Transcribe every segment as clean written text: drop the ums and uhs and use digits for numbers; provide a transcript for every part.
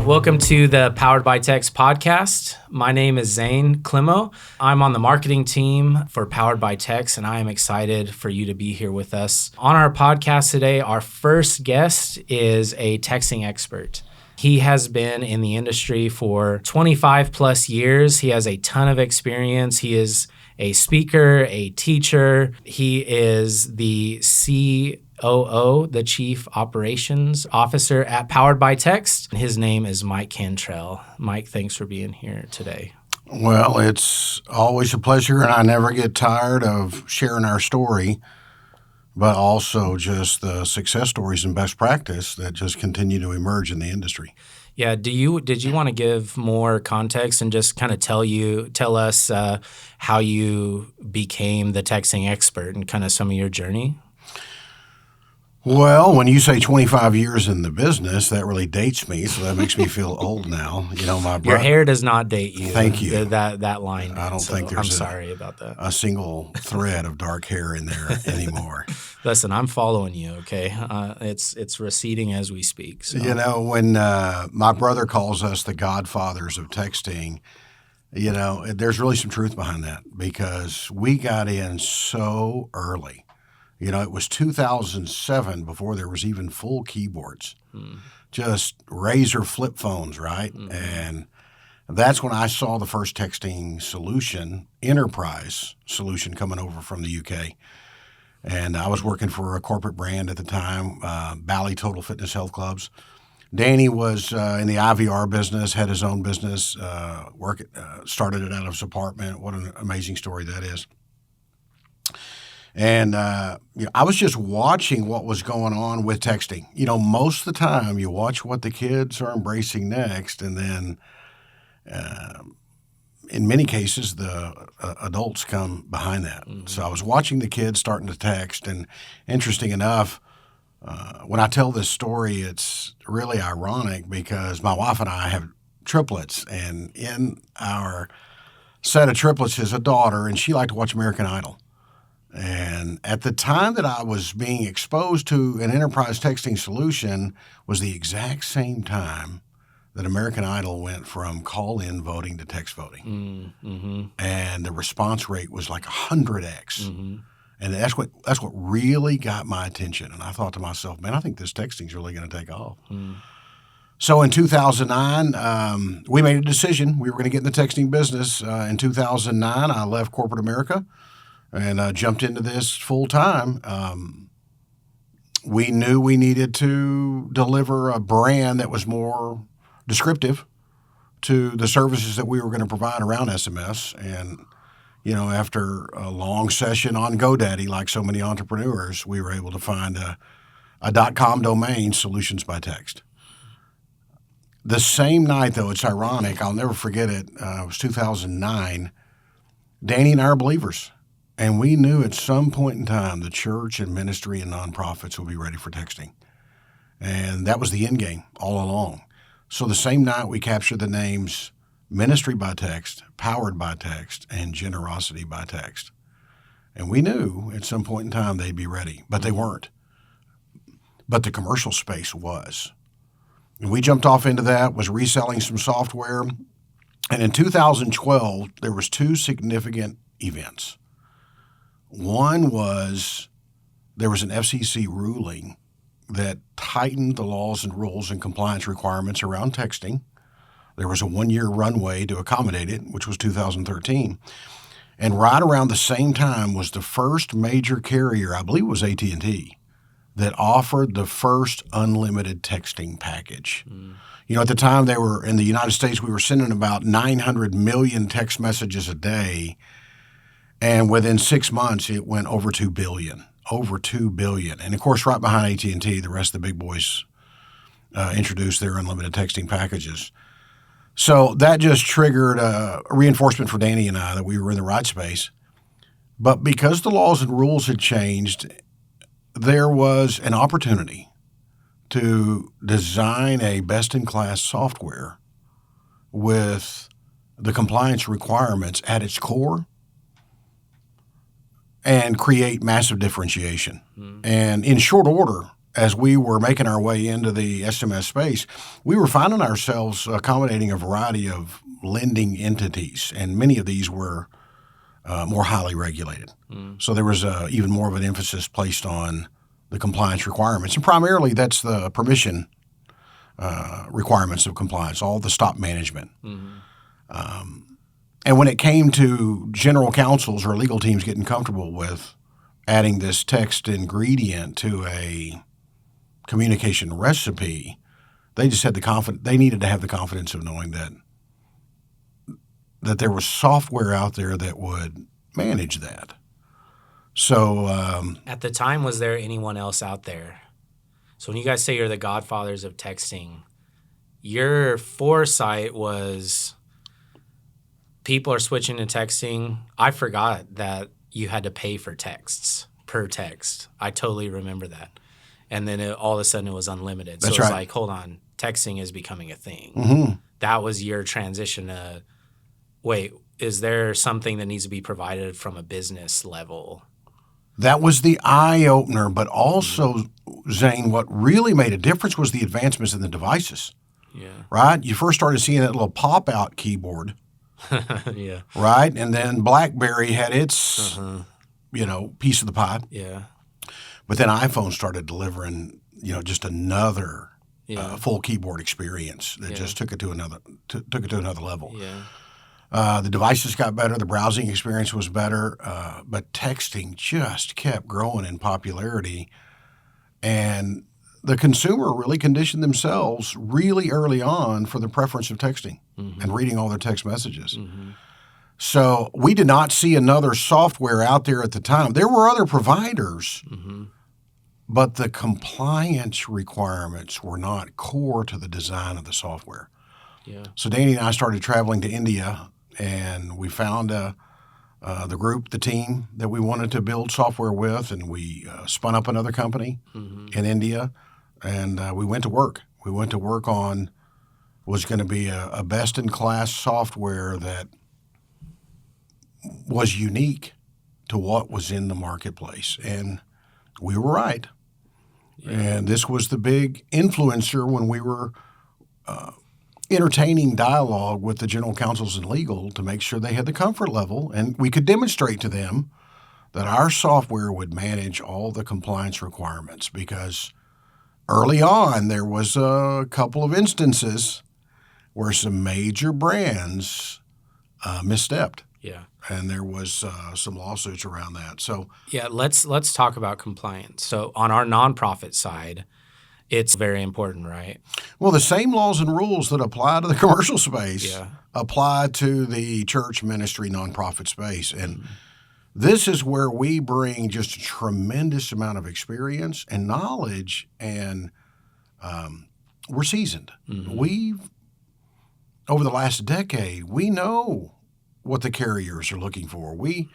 Welcome to the Powered by Text podcast. My name is Zane Climo. I'm on the marketing team for Powered by Text, and I am excited for you to be here with us. On our podcast today, our first guest is a texting expert. He has been in the industry for 25 plus years. He has a ton of experience. He is a speaker, a teacher. He is the COO, the Chief Operations Officer at Powered by Text. His name is Mike Cantrell. Mike, thanks for being here today. Well, it's always a pleasure, and I never get tired of sharing our story, but also just the success stories and best practice that just continue to emerge in the industry. Yeah. Did you want to give more context and just kind of tell us how you became the texting expert and kind of some of your journey? Well, when you say 25 years in the business, that really dates me, so that makes me feel old now. You know, my Your hair does not date you. Thank you. That line. I don't think there's sorry about that. A single thread of dark hair in there anymore. Listen, I'm following you, okay? It's receding as we speak. So. You know, when my brother calls us the godfathers of texting, you know, there's really some truth behind that because we got in so early. You know, it was 2007 before there was even full keyboards, just razor flip phones, right? Mm-hmm. And that's when I saw the first texting solution, enterprise solution coming over from the UK. And I was working for a corporate brand at the time, Bally Total Fitness Health Clubs. Danny was in the IVR business, had his own business, started it out of his apartment. What an amazing story that is. And you know, I was just watching what was going on with texting. You know, most of the time you watch what the kids are embracing next, and then in many cases the adults come behind that. Mm-hmm. So I was watching the kids starting to text, and interesting enough, when I tell this story, it's really ironic because my wife and I have triplets, and in our set of triplets is a daughter, and she liked to watch American Idol. And at the time that I was being exposed to an enterprise texting solution was the exact same time that American Idol went from call-in voting to text voting. Mm-hmm. And the response rate was like 100x. Mm-hmm. And that's what really got my attention. And I thought to myself, man, I think this texting is really going to take off. Mm. So in 2009, we made a decision. We were going to get in the texting business. In 2009, I left corporate America and jumped into this full time. We knew we needed to deliver a brand that was more descriptive to the services that we were going to provide around SMS. And, you know, after a long session on GoDaddy, like so many entrepreneurs, we were able to find a .com domain, Solutions by Text. The same night, though, it's ironic, I'll never forget it, it was 2009, Danny and I are believers. And we knew at some point in time the church and ministry and nonprofits would be ready for texting. And that was the end game all along. So the same night we captured the names Ministry by Text, Powered by Text, and Generosity by Text. And we knew at some point in time they'd be ready, but they weren't. But the commercial space was. And we jumped off into that, was reselling some software. And in 2012, there was two significant events. One was there was an FCC ruling that tightened the laws and rules and compliance requirements around texting. There was a one-year runway to accommodate it, which was 2013. And right around the same time was the first major carrier, I believe it was AT&T, that offered the first unlimited texting package. Mm. You know, at the time they were in the United States, we were sending about 900 million text messages a day. And within 6 months, it went over 2 billion. And, of course, right behind AT&T, the rest of the big boys introduced their unlimited texting packages. So that just triggered a reinforcement for Danny and I that we were in the right space. But because the laws and rules had changed, there was an opportunity to design a best-in-class software with the compliance requirements at its core and create massive differentiation. And in short order, as we were making our way into the SMS space, we were finding ourselves accommodating a variety of lending entities, and many of these were more highly regulated. So there was even more of an emphasis placed on the compliance requirements, and primarily that's the permission requirements of compliance, all the stop management. And when it came to general counsels or legal teams getting comfortable with adding this text ingredient to a communication recipe, they just had they needed to have the confidence of knowing that there was software out there that would manage that. So at the time, was there anyone else out there? So when you guys say you're the godfathers of texting, your foresight was people are switching to texting. I forgot that you had to pay for texts per text. I totally remember that. And then all of a sudden it was unlimited. That's so it's right. like, hold on, texting is becoming a thing. Mm-hmm. That was your transition to, wait, is there something that needs to be provided from a business level? That was the eye-opener, but also, Zane, what really made a difference was the advancements in the devices. Yeah. Right? You first started seeing that little pop-out keyboard. Yeah. Right? And then BlackBerry had its, piece of the pie. Yeah. But then iPhone started delivering, just another full keyboard experience that just took it to another level. Yeah. The devices got better. The browsing experience was better. But texting just kept growing in popularity. And the consumer really conditioned themselves really early on for the preference of texting and reading all their text messages. So we did not see another software out there at the time. There were other providers, but the compliance requirements were not core to the design of the software. Yeah. So Danny and I started traveling to India, and we found the team that we wanted to build software with, and we spun up another company in India, and we went to work. We went to work on was going to be a best-in-class software that was unique to what was in the marketplace. And we were right. Yeah. And this was the big influencer when we were entertaining dialogue with the general counsels and legal to make sure they had the comfort level, and we could demonstrate to them that our software would manage all the compliance requirements, because early on there was a couple of instances where some major brands misstepped. Yeah. And there was some lawsuits around that. So yeah, let's talk about compliance. So on our nonprofit side, it's very important, right? Well, the same laws and rules that apply to the commercial space apply to the church, ministry, nonprofit space. And this is where we bring just a tremendous amount of experience and knowledge, and we're seasoned. Over the last decade, we know what the carriers are looking for. We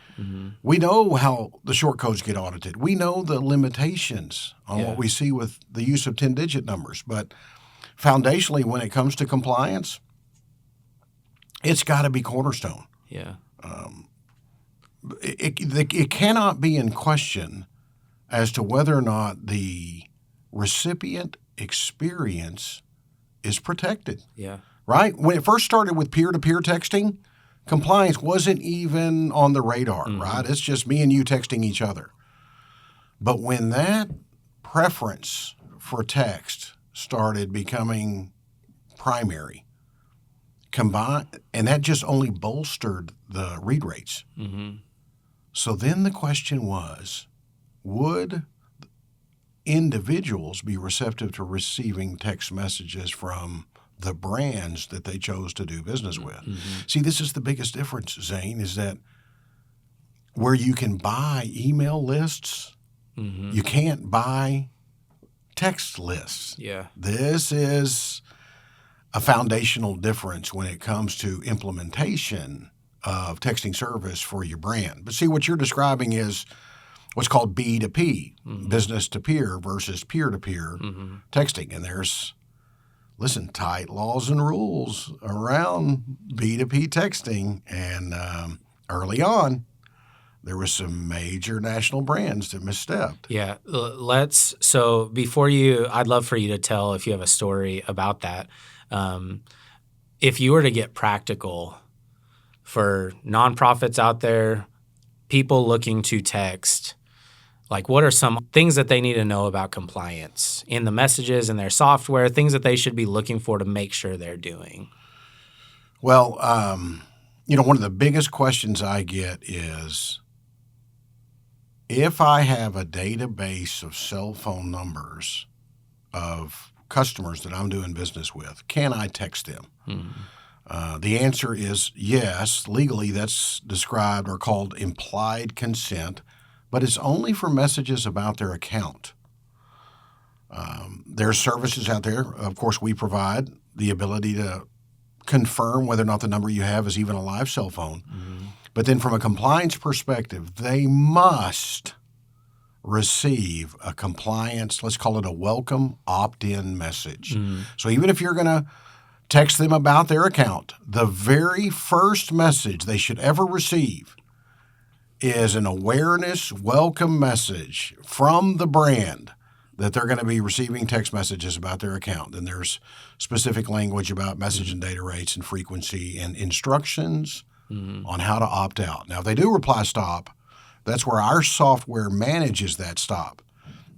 know how the short codes get audited. We know the limitations on what we see with the use of 10-digit numbers. But foundationally, when it comes to compliance, it's got to be cornerstone. Yeah. It cannot be in question as to whether or not the recipient experience is protected. Yeah. Right? When it first started with peer-to-peer texting, compliance wasn't even on the radar, right? It's just me and you texting each other. But when that preference for text started becoming primary, and that just only bolstered the read rates. So then the question was, would individuals be receptive to receiving text messages from the brands that they chose to do business with? See, this is the biggest difference, Zane, is that where you can buy email lists, you can't buy text lists. Yeah. This is a foundational difference when it comes to implementation of texting service for your brand. But see, what you're describing is what's called B2P, business to peer versus peer-to-peer texting. And there's tight laws and rules around B2P texting. And early on, there were some major national brands that misstepped. Yeah. I'd love for you to tell if you have a story about that. If you were to get practical for nonprofits out there, people looking to text, like what are some things that they need to know about compliance in the messages in their software, things that they should be looking for to make sure they're doing? Well, one of the biggest questions I get is, if I have a database of cell phone numbers of customers that I'm doing business with, can I text them? The answer is yes. Legally, that's described or called implied consent, but it's only for messages about their account. There's services out there. Of course, we provide the ability to confirm whether or not the number you have is even a live cell phone. But then from a compliance perspective, they must receive a compliance, let's call it a welcome opt-in message. So even if you're going to text them about their account, the very first message they should ever receive is an awareness welcome message from the brand that they're going to be receiving text messages about their account. And there's specific language about message and data rates and frequency and instructions on how to opt out. Now, if they do reply stop, that's where our software manages that stop.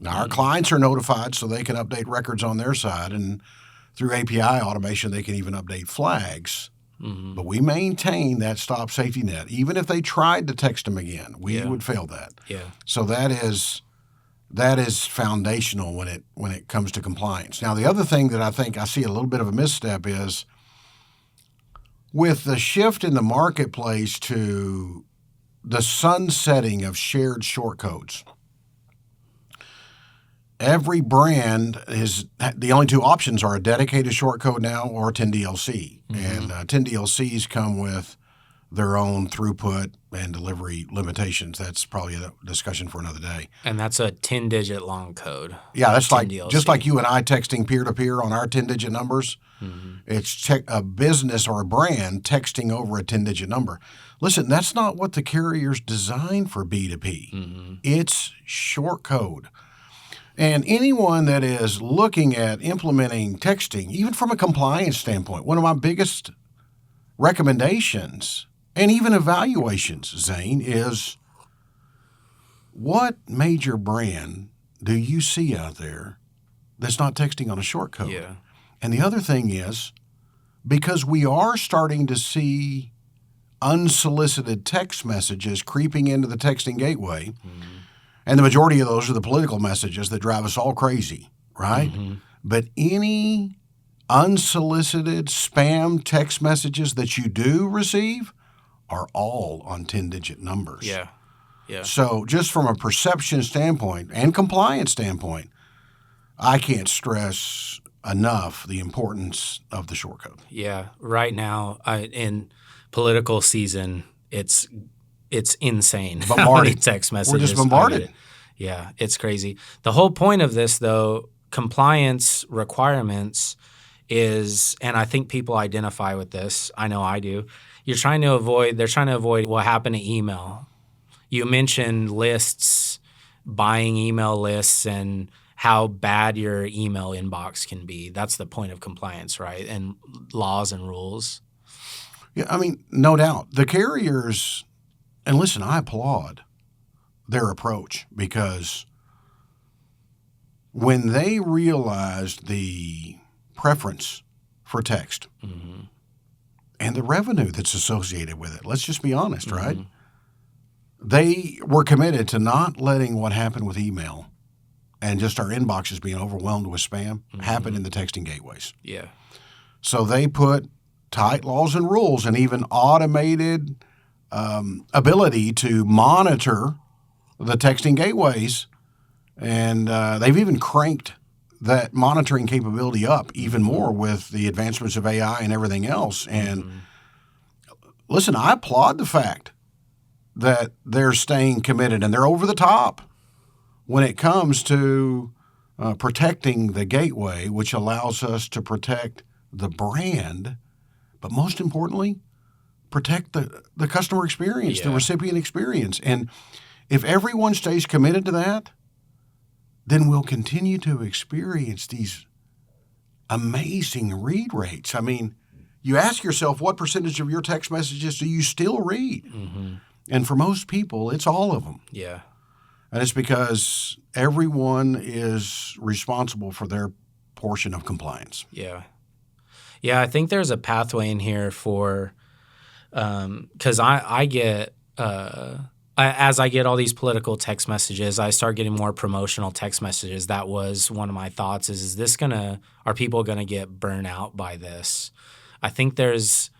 Now, our clients are notified so they can update records on their side, and through API automation, they can even update flags. But we maintain that stop safety net. Even if they tried to text them again, we would fail that. So that is foundational when it comes to compliance. Now, the other thing that I think I see a little bit of a misstep is with the shift in the marketplace to the sunsetting of shared short codes. Every brand is the only two options are a dedicated short code now or 10DLC. And 10DLCs come with their own throughput and delivery limitations. That's probably a discussion for another day. And that's a 10-digit long code. Yeah, that's like DLC. Just like you and I texting peer-to-peer on our 10-digit numbers. It's a business or a brand texting over a 10-digit number. Listen, that's not what the carrier's designed for B2P. It's short code. And anyone that is looking at implementing texting, even from a compliance standpoint, one of my biggest recommendations and even evaluations, Zane, is what major brand do you see out there that's not texting on a short code? And the other thing is, because we are starting to see unsolicited text messages creeping into the texting gateway, and the majority of those are the political messages that drive us all crazy, right? But any unsolicited spam text messages that you do receive are all on 10-digit numbers. So just from a perception standpoint and compliance standpoint, I can't stress enough the importance of the short code. Right now, in political season, it's insane. How many text messages. We're just bombarded. Yeah, it's crazy. The whole point of this, though, compliance requirements is, and I think people identify with this. I know I do. They're trying to avoid what happened to email. You mentioned lists, buying email lists, and how bad your email inbox can be. That's the point of compliance, right? And laws and rules. Yeah, I mean, no doubt. The carriers, and listen, I applaud their approach, because when they realized the preference for text and the revenue that's associated with it, let's just be honest, right? They were committed to not letting what happened with email and just our inboxes being overwhelmed with spam happen in the texting gateways. So they put tight laws and rules and even automated ability to monitor the texting gateways, and they've even cranked that monitoring capability up even more with the advancements of AI and everything else. And listen, I applaud the fact that they're staying committed and they're over the top when it comes to protecting the gateway, which allows us to protect the brand, but most importantly, protect the customer experience, the Yeah. recipient experience. And if everyone stays committed to that, then we'll continue to experience these amazing read rates. I mean, you ask yourself, what percentage of your text messages do you still read? Mm-hmm. And for most people, it's all of them. Yeah. And it's because everyone is responsible for their portion of compliance. Yeah. Yeah, I think there's a pathway in here for because I get as I get all these political text messages, I start getting more promotional text messages. That was one of my thoughts: are people gonna get burnt out by this? I think there's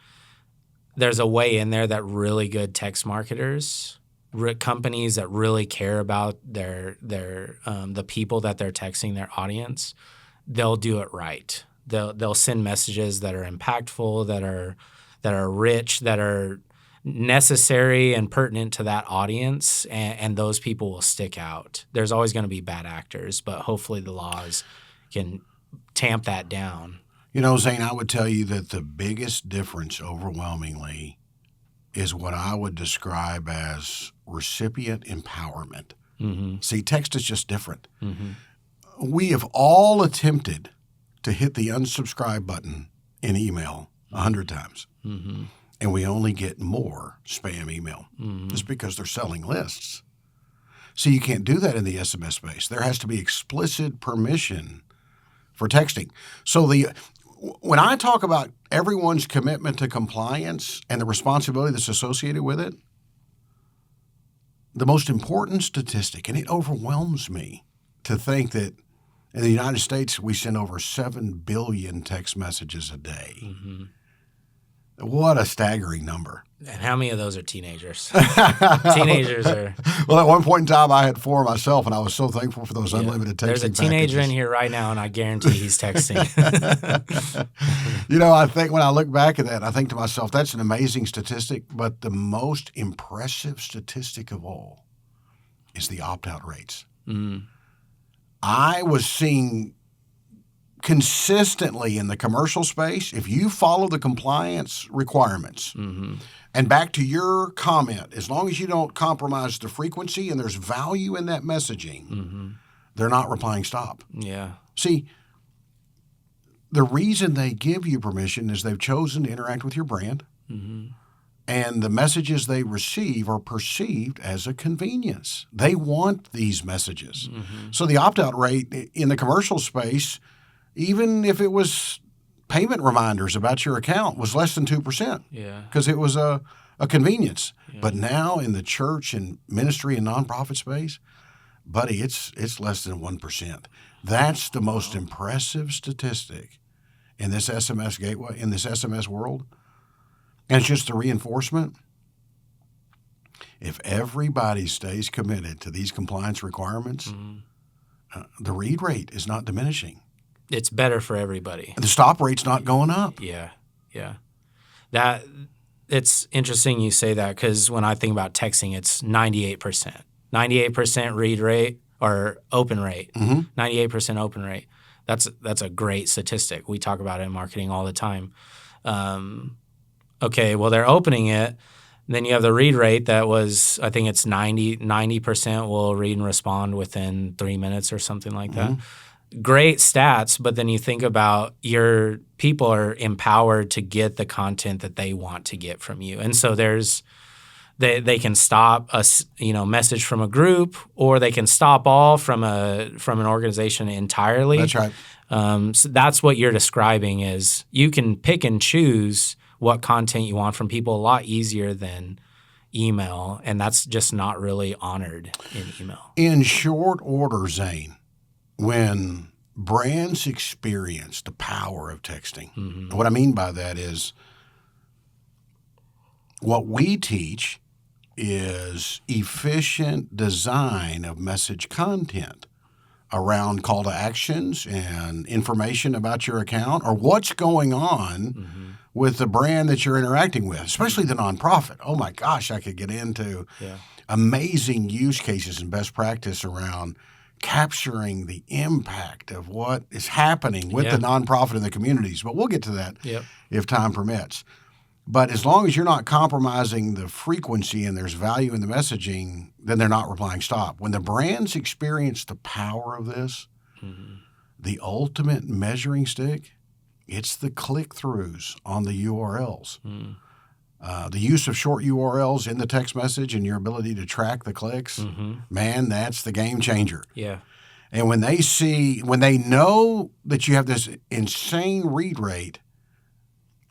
a way in there that really good text marketers, companies that really care about their the people that they're texting, their audience, they'll do it right. They'll send messages that are impactful, that are rich, that are necessary and pertinent to that audience, and those people will stick out. There's always going to be bad actors, but hopefully the laws can tamp that down. You know, Zane, I would tell you that the biggest difference overwhelmingly is what I would describe as recipient empowerment. Mm-hmm. See, text is just different. Mm-hmm. We have all attempted to hit the unsubscribe button in email 100 times. Mm-hmm. And we only get more spam email Mm-hmm. just because they're selling lists. So you can't do that in the SMS space. There has to be explicit permission for texting. So when I talk about everyone's commitment to compliance and the responsibility that's associated with it, the most important statistic, and it overwhelms me to think that in the United States we send over 7 billion text messages a day. Mm-hmm. What a staggering number. And how many of those are teenagers? Teenagers are... Well, at one point in time, I had 4 myself, and I was so thankful for those unlimited texting There's a teenager packages. in here right now, and I guarantee he's texting. You know, I think when I look back at that, I think to myself, that's an amazing statistic, but the most impressive statistic of all is the opt-out rates. Mm. I was seeing consistently in the commercial space, if you follow the compliance requirements, Mm-hmm. and back to your comment, as long as you don't compromise the frequency and there's value in that messaging, Mm-hmm. they're not replying stop. Yeah. See, the reason they give you permission is they've chosen to interact with your brand, Mm-hmm. and the messages they receive are perceived as a convenience. They want these messages. Mm-hmm. So the opt-out rate in the commercial space, even if it was payment reminders about your account, was less than 2%. Yeah. Because it was a convenience. Yeah. But now in the church and ministry and nonprofit space, buddy, it's less than 1%. That's the most impressive statistic in this SMS gateway, in this SMS world. And it's just the reinforcement. If everybody stays committed to these compliance requirements, Mm-hmm. The read rate is not diminishing. It's better for everybody. The stop rate's not going up. Yeah. Yeah. It's interesting you say that, because when I think about texting, it's 98%. 98% read rate or open rate. Mm-hmm. 98% open rate. That's a great statistic. We talk about it in marketing all the time. Okay, well, they're opening it. Then you have the read rate that was, I think it's 90% will read and respond within 3 minutes or something like that. Great stats, but then you think about your people are empowered to get the content that they want to get from you. And so they can stop a message from a group, or they can stop all from an organization entirely. That's right. So that's what you're describing is you can pick and choose what content you want from people a lot easier than email, and that's just not really honored in email. In short order, Zane, when brands experience the power of texting, Mm-hmm. what I mean by that is what we teach is efficient design of message content around call to actions and information about your account or what's going on with the brand that you're interacting with, especially the nonprofit. Oh my gosh, I could get into amazing use cases and best practice around capturing the impact of what is happening with the nonprofit and the communities. But we'll get to that if time permits. But as long as you're not compromising the frequency and there's value in the messaging, then they're not replying stop. When the brands experience the power of this, the ultimate measuring stick, it's the click-throughs on the URLs. The use of short URLs in the text message and your ability to track the clicks, man, that's the game changer. Yeah. And when they know that you have this insane read rate,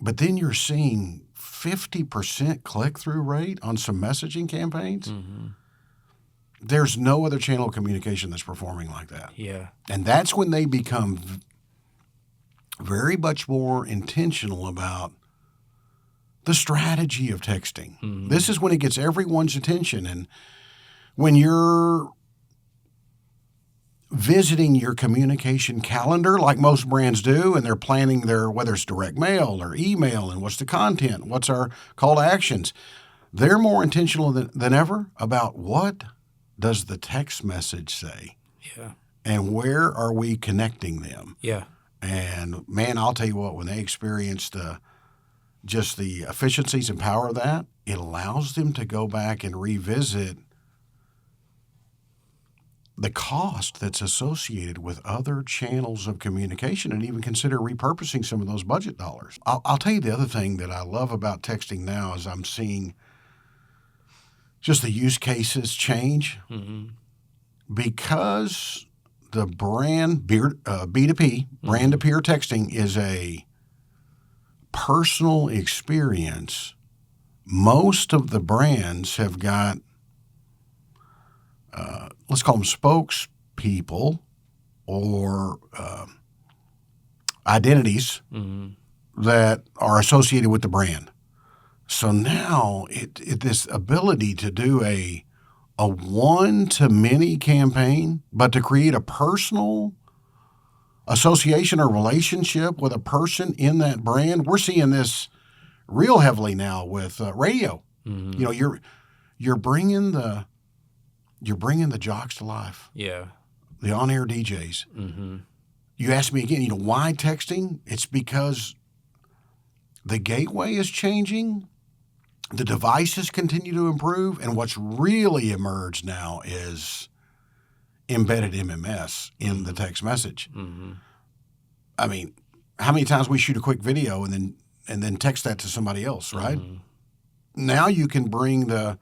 but then you're seeing 50% click-through rate on some messaging campaigns, there's no other channel of communication that's performing like that. Yeah. And that's when they become very much more intentional about the strategy of texting. This is when it gets everyone's attention. And when you're visiting your communication calendar like most brands do, and they're planning whether it's direct mail or email and what's the content, what's our call to actions, they're more intentional than ever about what does the text message say? Yeah. And where are we connecting them? Yeah. And man, I'll tell you what, when they experience just the efficiencies and power of that, it allows them to go back and revisit the cost that's associated with other channels of communication and even consider repurposing some of those budget dollars. I'll tell you the other thing that I love about texting now is I'm seeing just the use cases change because the brand B2P, brand-to-peer texting is a personal experience. Most of the brands have got let's call them spokespeople or identities that are associated with the brand. So now this ability to do a one-to-many campaign, but to create a personal association or relationship with a person in that brand, we're seeing this real heavily now with radio. You know, you're bringing the jocks to life. Yeah. The on-air DJs. You ask me again, why texting? It's because the gateway is changing. The devices continue to improve. And what's really emerged now is embedded MMS in the text message. I mean, how many times we shoot a quick video and then text that to somebody else, right? Now you can bring the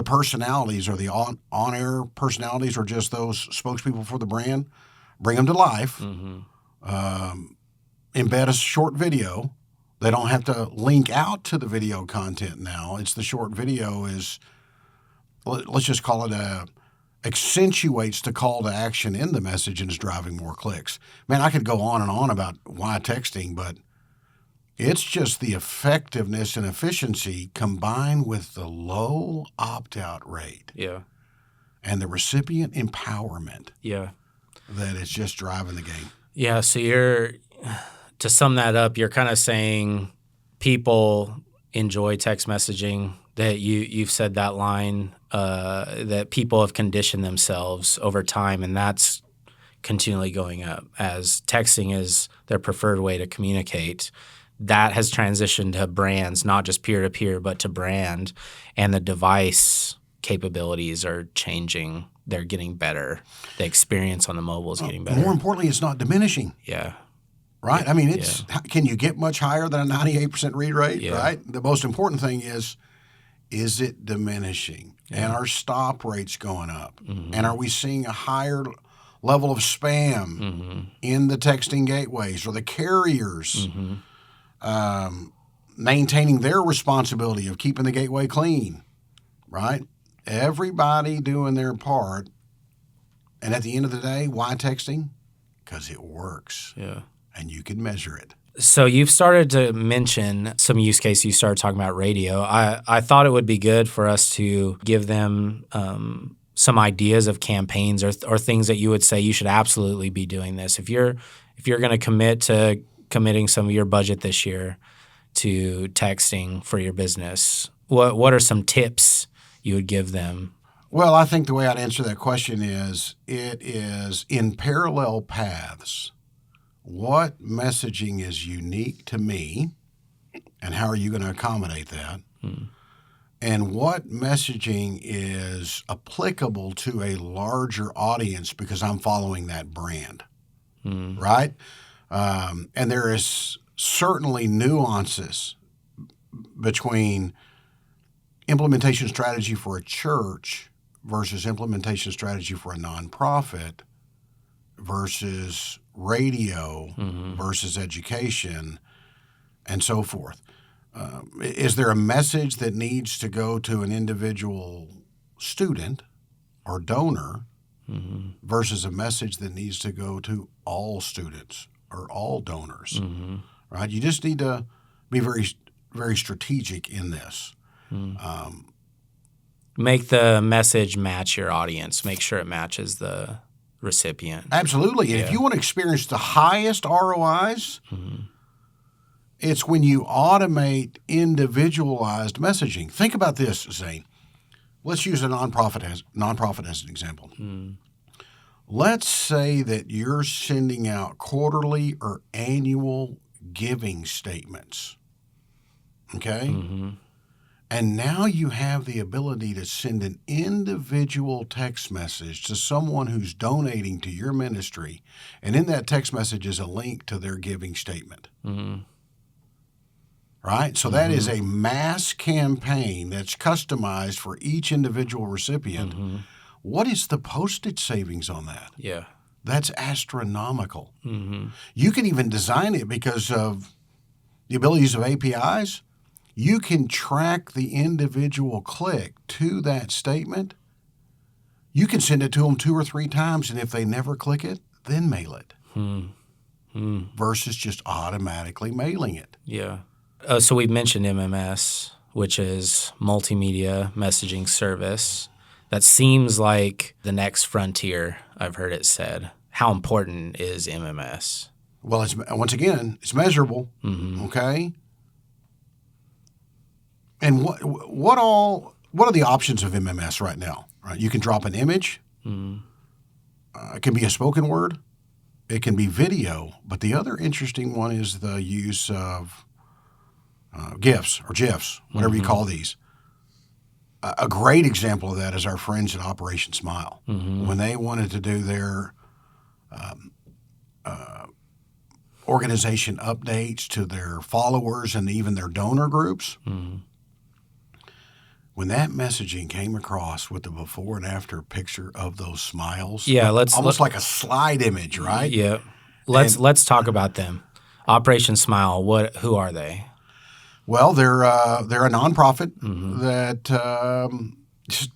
personalities or the on-air personalities or just those spokespeople for the brand, bring them to life, embed a short video. They don't have to link out to the video content now. It's the short video let's just call it accentuates the call to action in the message and is driving more clicks. Man, I could go on and on about why texting, but it's just the effectiveness and efficiency combined with the low opt-out rate. Yeah. And the recipient empowerment. Yeah. That it's just driving the game. Yeah. So to sum that up, you're kind of saying people enjoy text messaging, that you've said that line, that people have conditioned themselves over time, and that's continually going up as texting is their preferred way to communicate. That has transitioned to brands, not just peer-to-peer, but to brand. And the device capabilities are changing. They're getting better. The experience on the mobile is getting better. More importantly, it's not diminishing. Yeah. Right? I mean, can you get much higher than a 98% read rate, right? The most important thing is it diminishing? Yeah. And are stop rates going up? And are we seeing a higher level of spam in the texting gateways or the carriers? Maintaining their responsibility of keeping the gateway clean, right? Everybody doing their part. And at the end of the day, why texting? Because it works. Yeah. And you can measure it. So you've started to mention some use cases. You started talking about radio. I thought it would be good for us to give them some ideas of campaigns or things that you would say you should absolutely be doing this. If you're going to committing some of your budget this year to texting for your business, what are some tips you would give them? Well, I think the way I'd answer that question is it is in parallel paths. What messaging is unique to me and how are you going to accommodate that? And what messaging is applicable to a larger audience because I'm following that brand, right? And there is certainly nuances between implementation strategy for a church versus implementation strategy for a nonprofit versus radio versus education and so forth. Is there a message that needs to go to an individual student or donor versus a message that needs to go to all students or all donors? Right? You just need to be very, very strategic in this. Make the message match your audience. Make sure it matches the recipient. Absolutely. And if you want to experience the highest ROIs, it's when you automate individualized messaging. Think about this, Zane. Let's use a nonprofit as an example. Let's say that you're sending out quarterly or annual giving statements. Okay? And now you have the ability to send an individual text message to someone who's donating to your ministry. And in that text message is a link to their giving statement. Right? So that is a mass campaign that's customized for each individual recipient. What is the postage savings on that? Yeah. That's astronomical. You can even design it because of the abilities of APIs. You can track the individual click to that statement. You can send it to them 2 or 3 times, and if they never click it, then mail it. Versus just automatically mailing it. Yeah. So we've mentioned MMS, which is multimedia messaging service. That seems like the next frontier, I've heard it said. How important is MMS? Well, once again, it's measurable, okay? And what are the options of MMS right now? Right, you can drop an image. It can be a spoken word. It can be video. But the other interesting one is the use of GIFs or GIFs, whatever you call these. A great example of that is our friends at Operation Smile. When they wanted to do their organization updates to their followers and even their donor groups, when that messaging came across with the before and after picture of those smiles, almost like a slide image, right? Yeah. Let's talk about them. Operation Smile, who are they? Well, they're a nonprofit that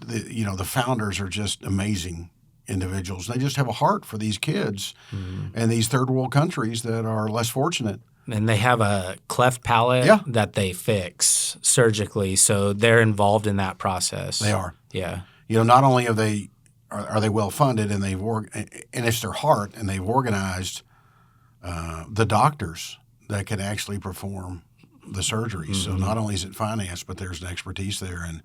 the founders are just amazing individuals. They just have a heart for these kids and these third world countries that are less fortunate. And they have a cleft palate that they fix surgically, so they're involved in that process. They are. Yeah. Not only are they well funded, and and it's their heart, and they've organized the doctors that can actually perform the surgery. So not only is it financed, but there's an expertise there, and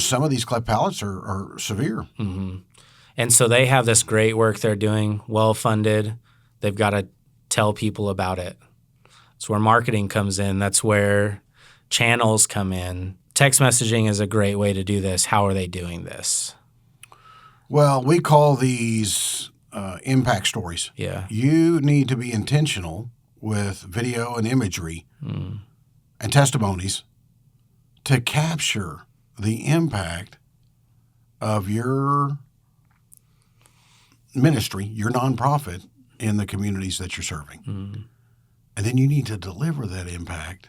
some of these cleft palates are severe. And so they have this great work they're doing, well funded. They've got to tell people about it. That's where marketing comes in. That's where channels come in. Text messaging is a great way to do this. How are they doing this? Well, we call these impact stories. Yeah. You need to be intentional with video and imagery and testimonies to capture the impact of your ministry, your nonprofit, in the communities that you're serving. And then you need to deliver that impact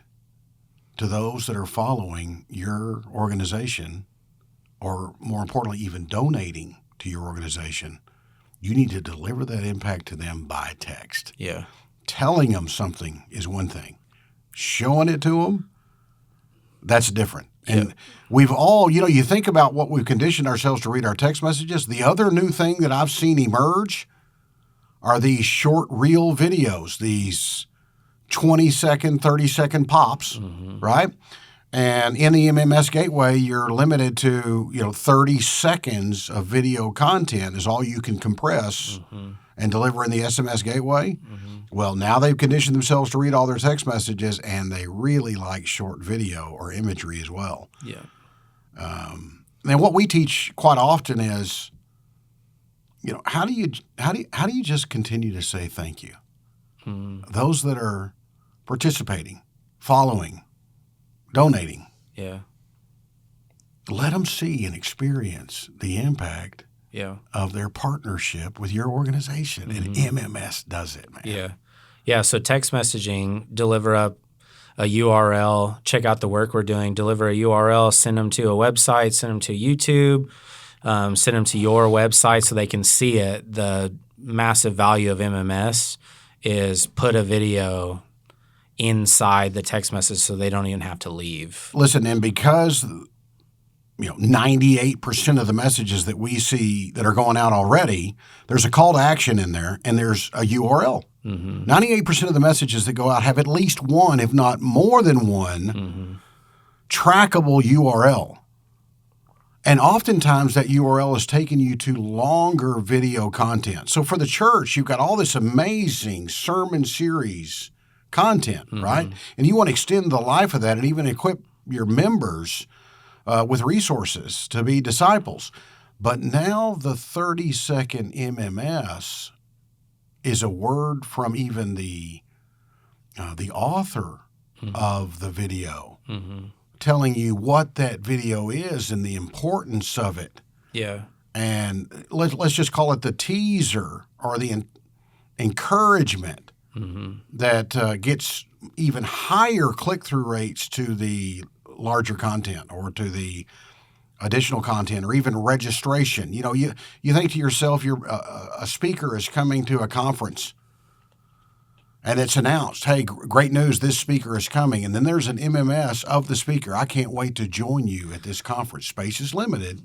to those that are following your organization, or more importantly, even donating to your organization. You need to deliver that impact to them by text. Yeah. Telling them something is one thing. Showing it to them, that's different. And we've all, you think about what we've conditioned ourselves to read our text messages. The other new thing that I've seen emerge are these short reel videos, these 20-second, 30-second pops, right? And in the MMS gateway, you're limited to 30 seconds of video content is all you can compress and delivering the SMS gateway. Well, now they've conditioned themselves to read all their text messages, and they really like short video or imagery as well. Yeah. And what we teach quite often is, how do you just continue to say thank you? Those that are participating, following, donating. Yeah. Let them see and experience the impact of their partnership with your organization. And MMS does it, man. Yeah. Yeah. So text messaging, deliver up a URL, check out the work we're doing, deliver a URL, send them to a website, send them to YouTube, send them to your website so they can see it. The massive value of MMS is put a video inside the text message so they don't even have to leave. Listen, and because 98% of the messages that we see that are going out already, there's a call to action in there, and there's a URL. 98% of the messages that go out have at least one, if not more than one, trackable URL. And oftentimes that URL is taking you to longer video content. So for the church, you've got all this amazing sermon series content, right? And you want to extend the life of that and even equip your members with resources to be disciples. But now the 30-second MMS is a word from even the author of the video, telling you what that video is and the importance of it. Yeah. And let's just call it the teaser or the encouragement that gets even higher click-through rates to the larger content or to the additional content or even registration. You think to yourself, a speaker is coming to a conference and it's announced, hey, great news, this speaker is coming. And then there's an MMS of the speaker. I can't wait to join you at this conference. Space is limited.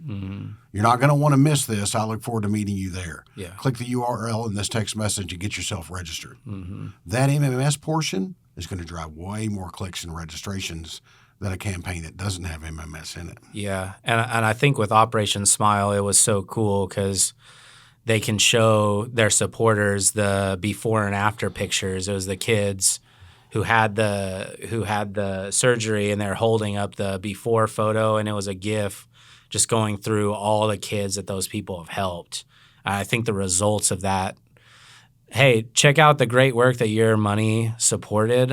You're not going to want to miss this. I look forward to meeting you there. Yeah. Click the URL in this text message and get yourself registered. That MMS portion is going to drive way more clicks and registrations than a campaign that doesn't have MMS in it. Yeah. And I think with Operation Smile, it was so cool because they can show their supporters the before and after pictures. It was the kids who had the surgery, and they're holding up the before photo, and it was a GIF just going through all the kids that those people have helped. I think the results of that, hey, check out the great work that your money supported.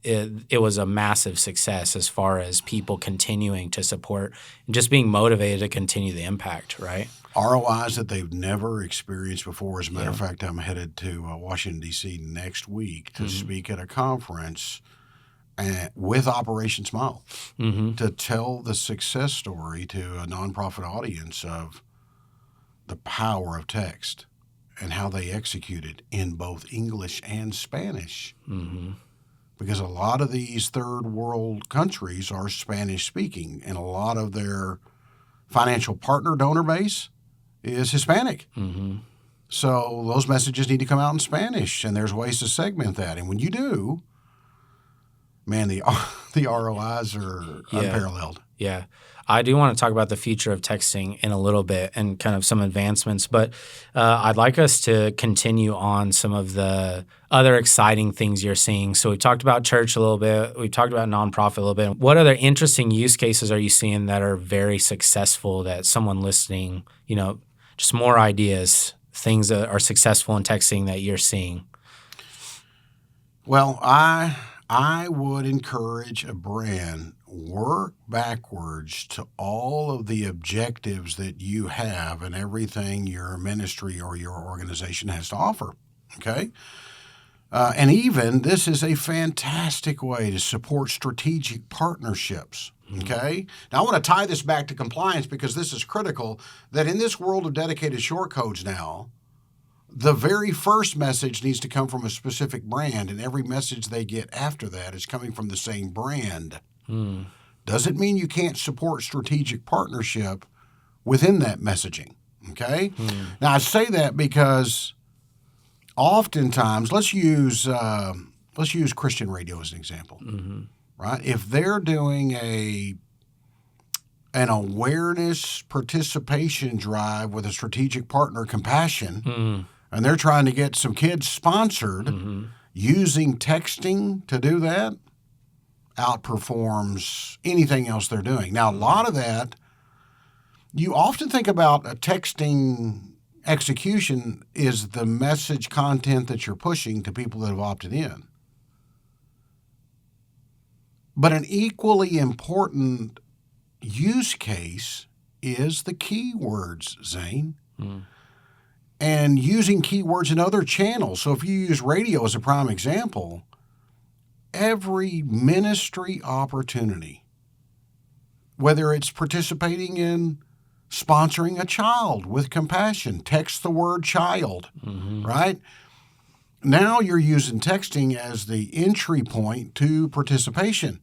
It was a massive success as far as people continuing to support and just being motivated to continue the impact, right? ROIs that they've never experienced before. As a matter of fact, I'm headed to Washington, D.C. next week to speak at a conference with Operation Smile to tell the success story to a nonprofit audience of the power of text and how they executed in both English and Spanish. Because a lot of these third world countries are Spanish speaking, and a lot of their financial partner donor base is Hispanic. So those messages need to come out in Spanish, and there's ways to segment that. And when you do, man, the ROIs are unparalleled. Yeah. I do want to talk about the future of texting in a little bit and kind of some advancements, but I'd like us to continue on some of the other exciting things you're seeing. So we've talked about church a little bit. We've talked about nonprofit a little bit. What other interesting use cases are you seeing that are very successful that someone listening, just more ideas, things that are successful in texting that you're seeing? Well, I would encourage a brand work backwards to all of the objectives that you have and everything your ministry or your organization has to offer, okay? And even this is a fantastic way to support strategic partnerships, okay? Now, I want to tie this back to compliance because this is critical, that in this world of dedicated short codes now, the very first message needs to come from a specific brand, and every message they get after that is coming from the same brand. Doesn't mean you can't support strategic partnership within that messaging, okay? Now, I say that because oftentimes, let's use Christian radio as an example, right? If they're doing an awareness participation drive with a strategic partner, Compassion, and they're trying to get some kids sponsored, using texting to do that outperforms anything else they're doing. Now, a lot of that, you often think about a texting execution is the message content that you're pushing to people that have opted in. But an equally important use case is the keywords, Zane. And using keywords in other channels. So if you use radio as a prime example, every ministry opportunity, whether it's participating in sponsoring a child with compassion, text the word child, right? Now you're using texting as the entry point to participation.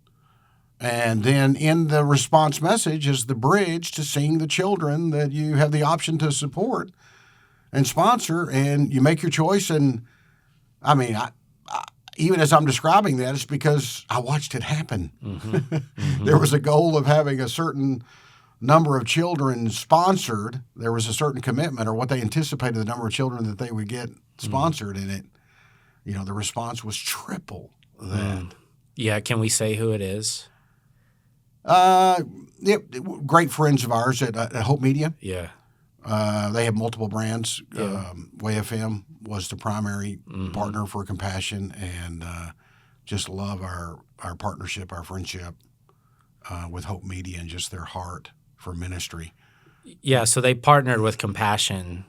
And then in the response message is the bridge to seeing the children that you have the option to support and sponsor, and you make your choice. And I mean, I even as I'm describing that, it's because I watched it happen. There was a goal of having a certain number of children sponsored. There was a certain commitment, or what they anticipated the number of children that they would get sponsored, and it, the response was triple that. Yeah, can we say who it is? Great friends of ours at Hope Media. Yeah. They have multiple brands. Yeah. Way FM was the primary partner for Compassion, and just love our partnership, our friendship with Hope Media, and just their heart for ministry. Yeah, so they partnered with Compassion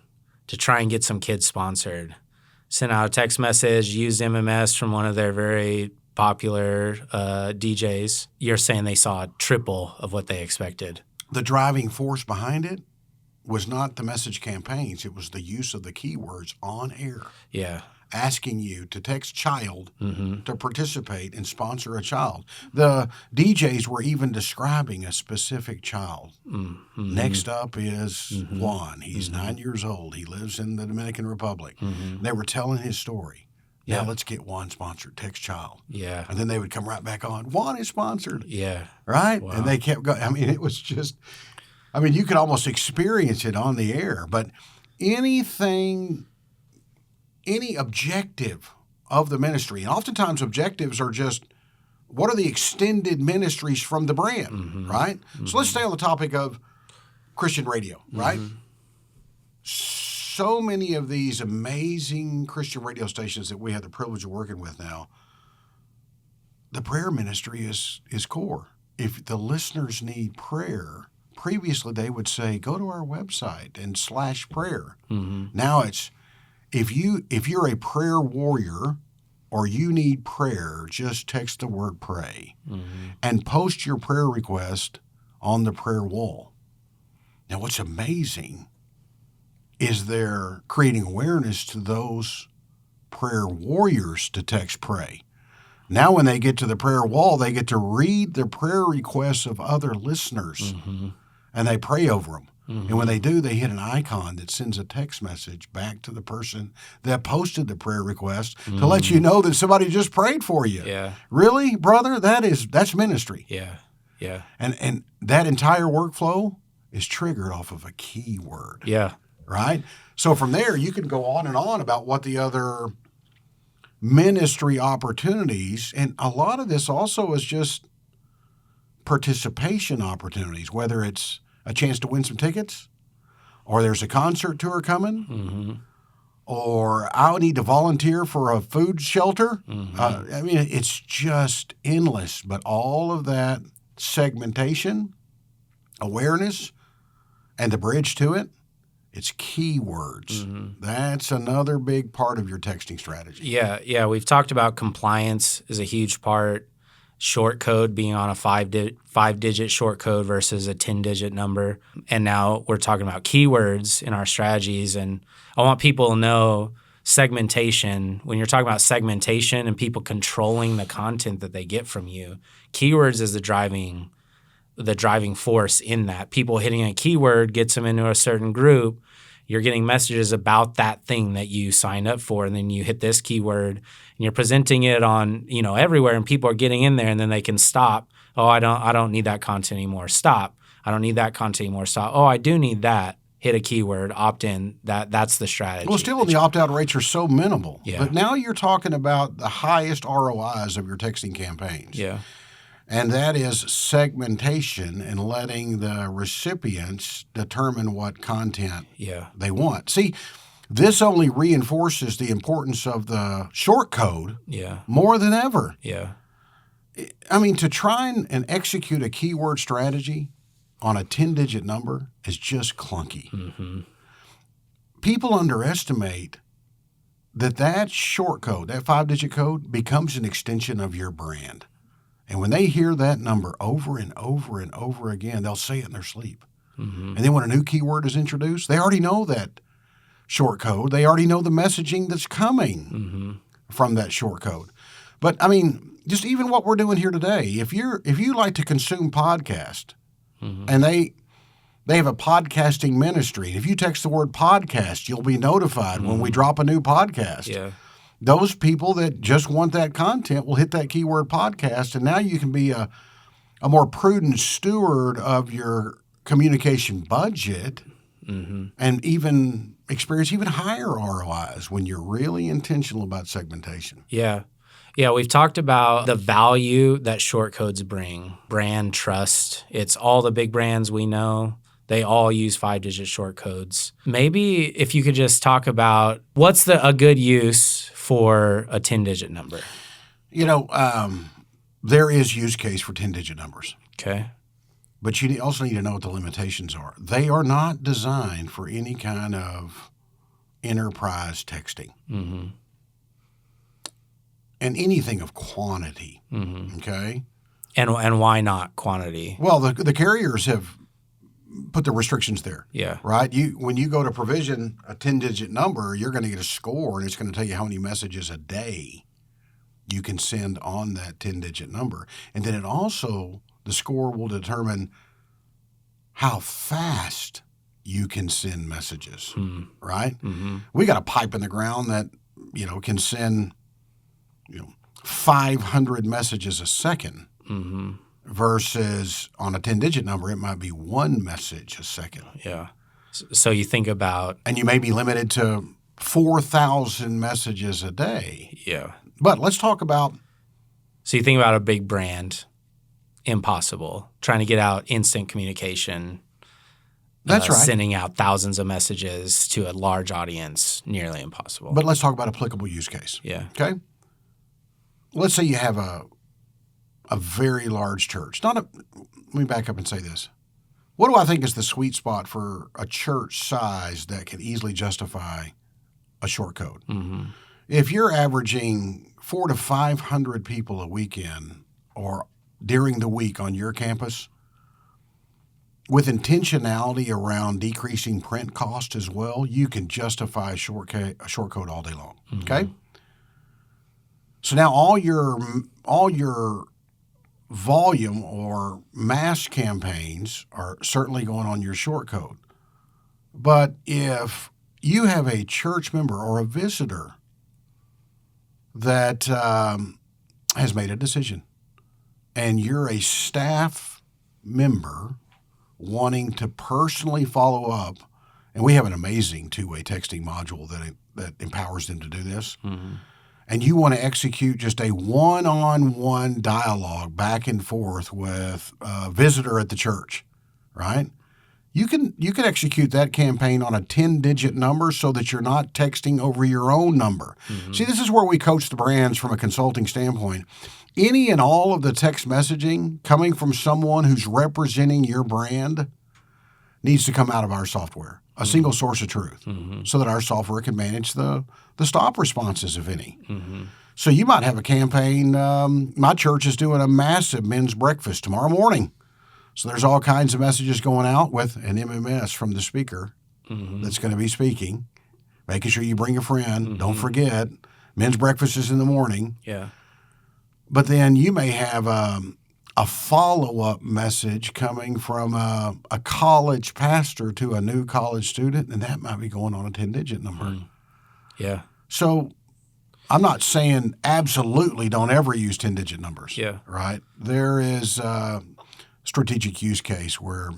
to try and get some kids sponsored. Sent out a text message, used MMS from one of their very popular DJs. You're saying they saw a triple of what they expected. The driving force behind it was not the message campaigns. It was the use of the keywords on air. Yeah. Asking you to text child to participate and sponsor a child. The DJs were even describing a specific child. Next up is Juan. He's 9 years old. He lives in the Dominican Republic. They were telling his story. Now let's get Juan sponsored. Text child. Yeah. And then they would come right back on. Juan is sponsored. Yeah. Right? Wow. And they kept going. I mean, it was just, you could almost experience it on the air. But any objective of the ministry, and oftentimes objectives are just, what are the extended ministries from the brand, right? So let's stay on the topic of Christian radio, right? So many of these amazing Christian radio stations that we have the privilege of working with now, the prayer ministry is core. If the listeners need prayer, previously they would say, go to our website and /prayer. Now it's, if you're a prayer warrior or you need prayer, just text the word pray and post your prayer request on the prayer wall. Now what's amazing is they're creating awareness to those prayer warriors to text pray. Now when they get to the prayer wall, they get to read the prayer requests of other listeners, and they pray over them. And when they do, they hit an icon that sends a text message back to the person that posted the prayer request to let you know that somebody just prayed for you. Yeah. Really, brother? That's ministry. Yeah. Yeah. And that entire workflow is triggered off of a keyword. Yeah. Right? So from there, you can go on and on about what the other ministry opportunities, and a lot of this also is just participation opportunities, whether it's a chance to win some tickets, or there's a concert tour coming, or I need to volunteer for a food shelter. It's just endless. But all of that segmentation, awareness, and the bridge to it, it's keywords. That's another big part of your texting strategy. Yeah. We've talked about compliance is a huge part. Short code being on a five-digit short code versus a 10-digit number. And now we're talking about keywords in our strategies. And I want people to know segmentation. When you're talking about segmentation and people controlling the content that they get from you, keywords is the driving force in that. People hitting a keyword gets them into a certain group. You're getting messages about that thing that you signed up for, and then you hit this keyword and you're presenting it on, everywhere, and people are getting in there, and then they can stop. Oh, I don't need that content anymore. Stop. I don't need that content anymore. Stop. Oh, I do need that. hit a keyword, opt in. That's the strategy. Well, still the opt-out rates are so minimal. Yeah. But now you're talking about the highest ROIs of your texting campaigns. Yeah. And that is segmentation and letting the recipients determine what content they want. See, this only reinforces the importance of the short code more than ever. Yeah. I mean, to try and execute a keyword strategy on a 10-digit number is just clunky. Mm-hmm. People underestimate that short code, that 5-digit code, becomes an extension of your brand. And when they hear that number over and over and over again, they'll say it in their sleep. Mm-hmm. And then when a new keyword is introduced, they already know that short code. They already know the messaging that's coming from that short code. But, I mean, just even what we're doing here today, if you like to consume podcast, and they have a podcasting ministry. If you text the word podcast, you'll be notified when we drop a new podcast. Yeah. Those people that just want that content will hit that keyword podcast, and now you can be a more prudent steward of your communication budget and even experience even higher ROIs when you're really intentional about segmentation. Yeah. Yeah, we've talked about the value that short codes bring, brand trust. It's all the big brands we know. They all use 5-digit short codes. Maybe if you could just talk about what's a good use for a 10-digit number? You know, there is use case for 10-digit numbers. Okay. But you also need to know what the limitations are. They are not designed for any kind of enterprise texting. Mm-hmm. And anything of quantity, okay? And why not quantity? Well, the carriers have put the restrictions there. Yeah. Right? When you go to provision a 10-digit number, you're going to get a score, and it's going to tell you how many messages a day you can send on that 10-digit number. And then the score will determine how fast you can send messages, right? Mm-hmm. We got a pipe in the ground that, can send 500 messages a second versus on a 10-digit number, it might be one message a second. Yeah. So you think about... And you may be limited to 4,000 messages a day. Yeah. But let's talk about... So you think about a big brand, impossible, trying to get out instant communication. That's right. Sending out thousands of messages to a large audience, nearly impossible. But let's talk about applicable use case. Yeah. Okay? Let's say you have a very large church. Let me back up and say this. What do I think is the sweet spot for a church size that can easily justify a short code? Mm-hmm. If you're averaging 400 to 500 people a weekend or during the week on your campus, with intentionality around decreasing print cost as well, you can justify a short code all day long. Okay? So now all your volume or mass campaigns are certainly going on your short code. But if you have a church member or a visitor that has made a decision and you're a staff member wanting to personally follow up, and we have an amazing two-way texting module that empowers them to do this, and you want to execute just a one-on-one dialogue back and forth with a visitor at the church, right? You can execute that campaign on a 10-digit number so that you're not texting over your own number. See, this is where we coach the brands from a consulting standpoint. Any and all of the text messaging coming from someone who's representing your brand needs to come out of our software, a single source of truth, so that our software can manage the stop responses, if any. So you might have a campaign. My church is doing a massive men's breakfast tomorrow morning. So there's all kinds of messages going out with an MMS from the speaker that's going to be speaking, making sure you bring a friend. Don't forget, men's breakfast is in the morning. Yeah. But then you may have a follow-up message coming from a college pastor to a new college student, and that might be going on a 10-digit number. Yeah. So I'm not saying absolutely don't ever use 10-digit numbers. Yeah. Right? There is a strategic use case where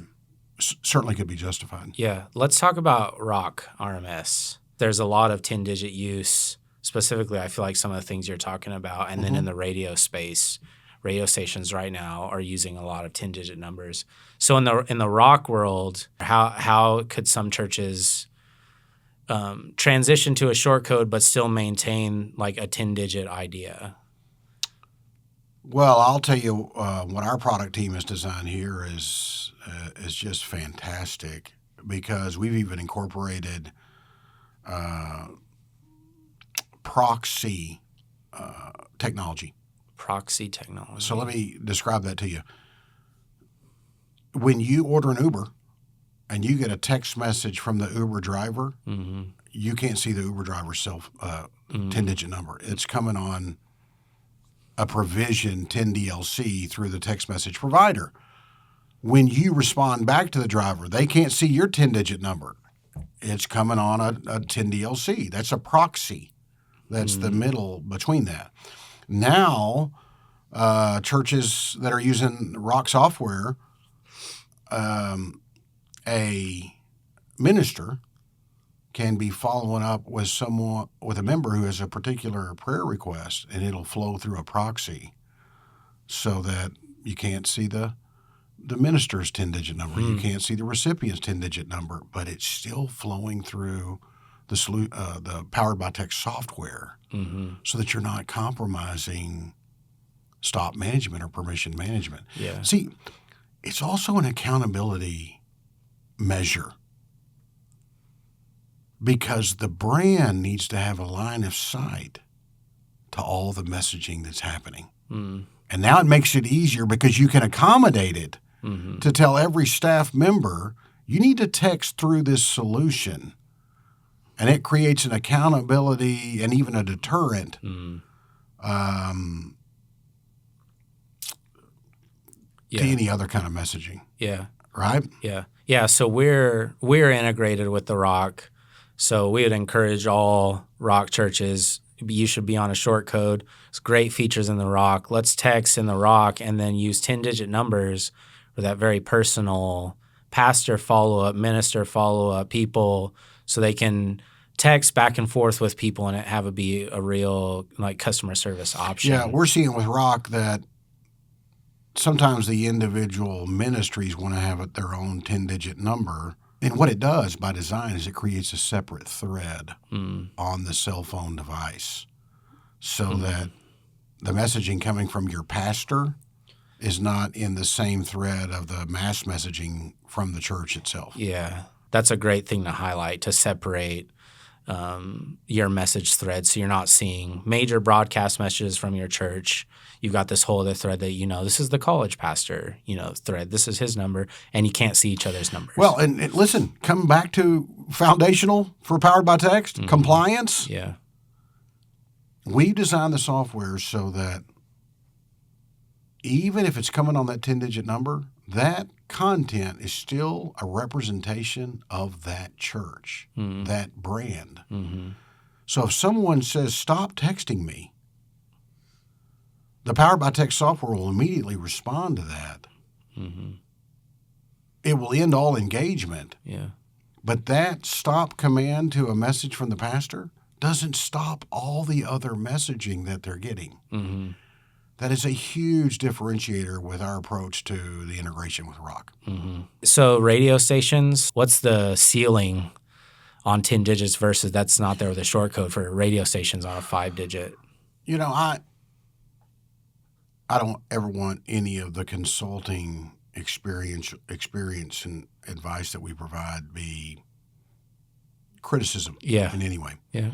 certainly could be justified. Yeah. Let's talk about rock RMS. There's a lot of 10-digit use. Specifically, I feel like some of the things you're talking about. And then in the radio space, radio stations right now are using a lot of 10-digit numbers. So in the rock world, how could some churches transition to a short code but still maintain like a 10-digit idea? Well, I'll tell you what our product team has designed here is just fantastic, because we've even incorporated proxy technology. Proxy technology. So let me describe that to you. When you order an Uber and you get a text message from the Uber driver, you can't see the Uber driver's 10-digit number. It's coming on a provision 10DLC through the text message provider. When you respond back to the driver, they can't see your 10-digit number. It's coming on a 10DLC. That's a proxy. That's the middle between that. Now, churches that are using Rock software, a minister can be following up with a member who has a particular prayer request, and it'll flow through a proxy so that you can't see the minister's 10-digit number. You can't see the recipient's 10-digit number, but it's still flowing through the Powered by Text software so that you're not compromising stop management or permission management. Yeah. See, it's also an accountability measure, because the brand needs to have a line of sight to all the messaging that's happening. And now it makes it easier because you can accommodate it to tell every staff member, you need to text through this solution. And it creates an accountability and even a deterrent to any other kind of messaging. Yeah. Right? Yeah. Yeah. So we're integrated with the Rock. So we would encourage all Rock churches, you should be on a short code. It's great features in the Rock. Let's text in the Rock and then use 10-digit numbers for that very personal pastor follow-up, minister follow-up, people, so they can text back and forth with people and have it be a real like customer service option. Yeah, we're seeing with Rock that sometimes the individual ministries want to have their own 10-digit number. And what it does by design is it creates a separate thread on the cell phone device so that the messaging coming from your pastor is not in the same thread of the mass messaging from the church itself. Yeah, that's a great thing to highlight, to separate your message thread so you're not seeing major broadcast messages from your church. You've got this whole other thread that, this is the college pastor, thread. This is his number, and you can't see each other's numbers. Well, and listen, come back to foundational for Powered by Text, compliance. Yeah. We designed the software so that even if it's coming on that 10-digit number, that content is still a representation of that church, that brand. So if someone says, stop texting me, the Powered by Text software will immediately respond to that. It will end all engagement. Yeah. But that stop command to a message from the pastor doesn't stop all the other messaging that they're getting. That is a huge differentiator with our approach to the integration with Rock. So radio stations, what's the ceiling on 10 digits versus that's not there with a short code for radio stations on a 5-digit? I don't ever want any of the consulting experience and advice that we provide be criticism in any way. Yeah.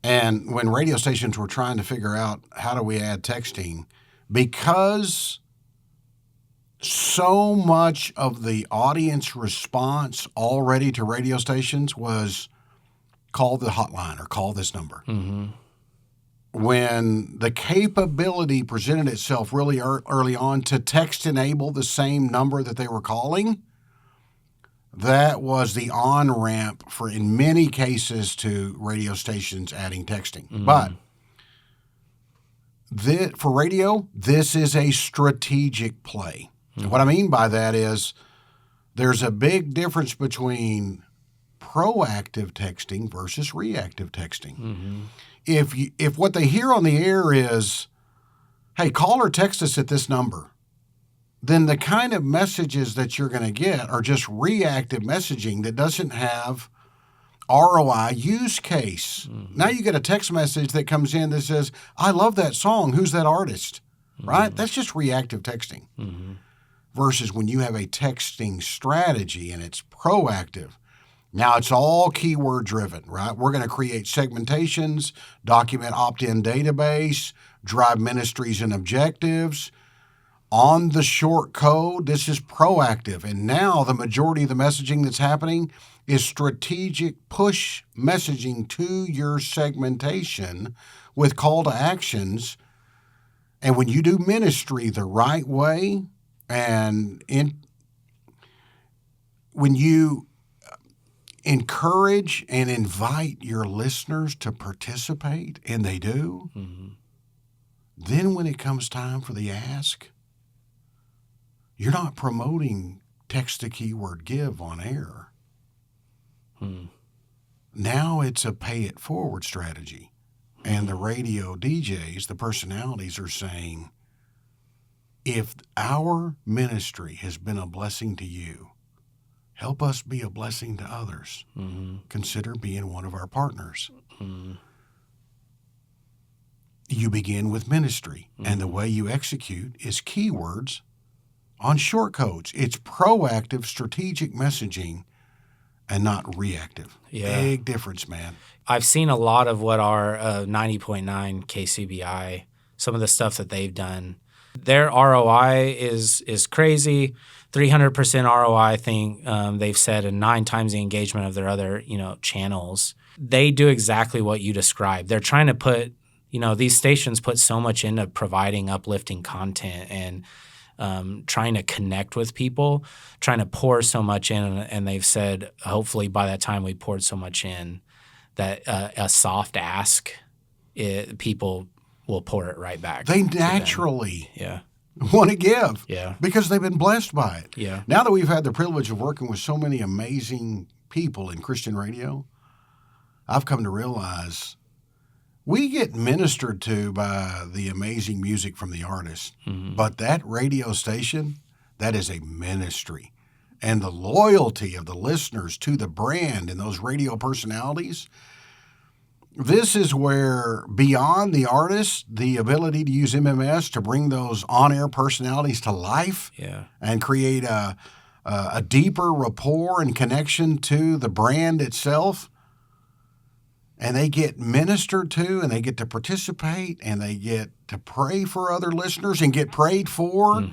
And when radio stations were trying to figure out how do we add texting, because so much of the audience response already to radio stations was call the hotline or call this number. When the capability presented itself really early on to text enable the same number that they were calling, that was the on-ramp for, in many cases, to radio stations adding texting. But for radio, this is a strategic play. What I mean by that is There's a big difference between proactive texting versus reactive texting. If what they hear on the air is, hey, call or text us at this number, then the kind of messages that you're going to get are just reactive messaging that doesn't have ROI use case. Now you get a text message that comes in that says, I love that song. Who's that artist? Right? That's just reactive texting. Versus when you have a texting strategy and it's proactive. Now it's all keyword driven, right? We're going to create segmentations, document opt-in database, drive ministries and objectives. On the short code, this is proactive. And now the majority of the messaging that's happening is strategic push messaging to your segmentation with call to actions. And when you do ministry the right way, and when you encourage and invite your listeners to participate, and they do, then when it comes time for the ask, you're not promoting text to keyword give on air. Now it's a pay it forward strategy. And the radio DJs, the personalities, are saying, if our ministry has been a blessing to you, help us be a blessing to others. Consider being one of our partners. You begin with ministry, and the way you execute is keywords on short codes. It's proactive, strategic messaging and not reactive. Yeah. Big difference, man. I've seen a lot of what our 90.9 KCBI, some of the stuff that they've done. Their ROI is crazy. 300% ROI, I think they've said, and 9 times the engagement of their other, channels. They do exactly what you described. They're trying to put, these stations put so much into providing uplifting content and trying to connect with people, trying to pour so much in. And they've said, hopefully by that time we poured so much in that a soft ask, people will pour it right back. They naturally yeah. want to give Yeah. because they've been blessed by it. Yeah. Now that we've had the privilege of working with so many amazing people in Christian radio, I've come to realize we get ministered to by the amazing music from the artists, but that radio station, that is a ministry. And the loyalty of the listeners to the brand and those radio personalities, this is where, beyond the artist, the ability to use MMS to bring those on-air personalities to life and create a deeper rapport and connection to the brand itself, and they get ministered to, and they get to participate, and they get to pray for other listeners and get prayed for.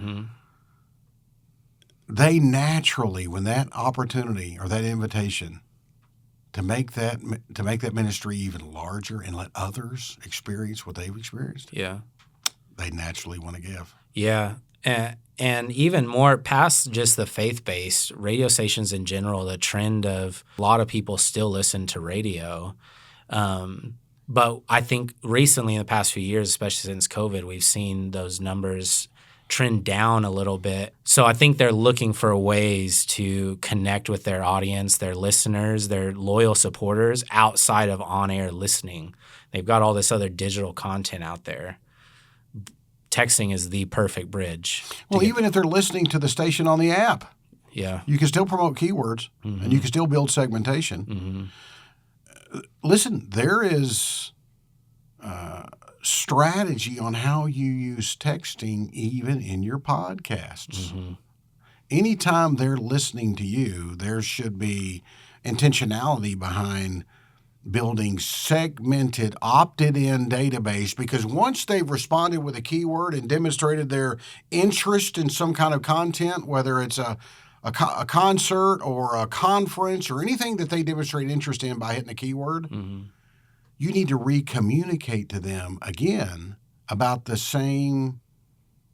They naturally, when that opportunity or that invitation to make that ministry even larger and let others experience what they've experienced, they naturally want to give. Yeah. And even more past just the faith-based radio stations in general, the trend of a lot of people still listen to radio. But I think recently in the past few years, especially since COVID, we've seen those numbers trend down a little bit. So I think they're looking for ways to connect with their audience, their listeners, their loyal supporters outside of on-air listening. They've got all this other digital content out there. Texting is the perfect bridge. Well, even if they're listening to the station on the app, you can still promote keywords and you can still build segmentation. Listen, there is strategy on how you use texting even in your podcasts. Anytime they're listening to you, there should be intentionality behind building segmented, opted-in database, because once they've responded with a keyword and demonstrated their interest in some kind of content, whether it's a concert or a conference or anything that they demonstrate interest in by hitting a keyword, you need to re-communicate to them again about the same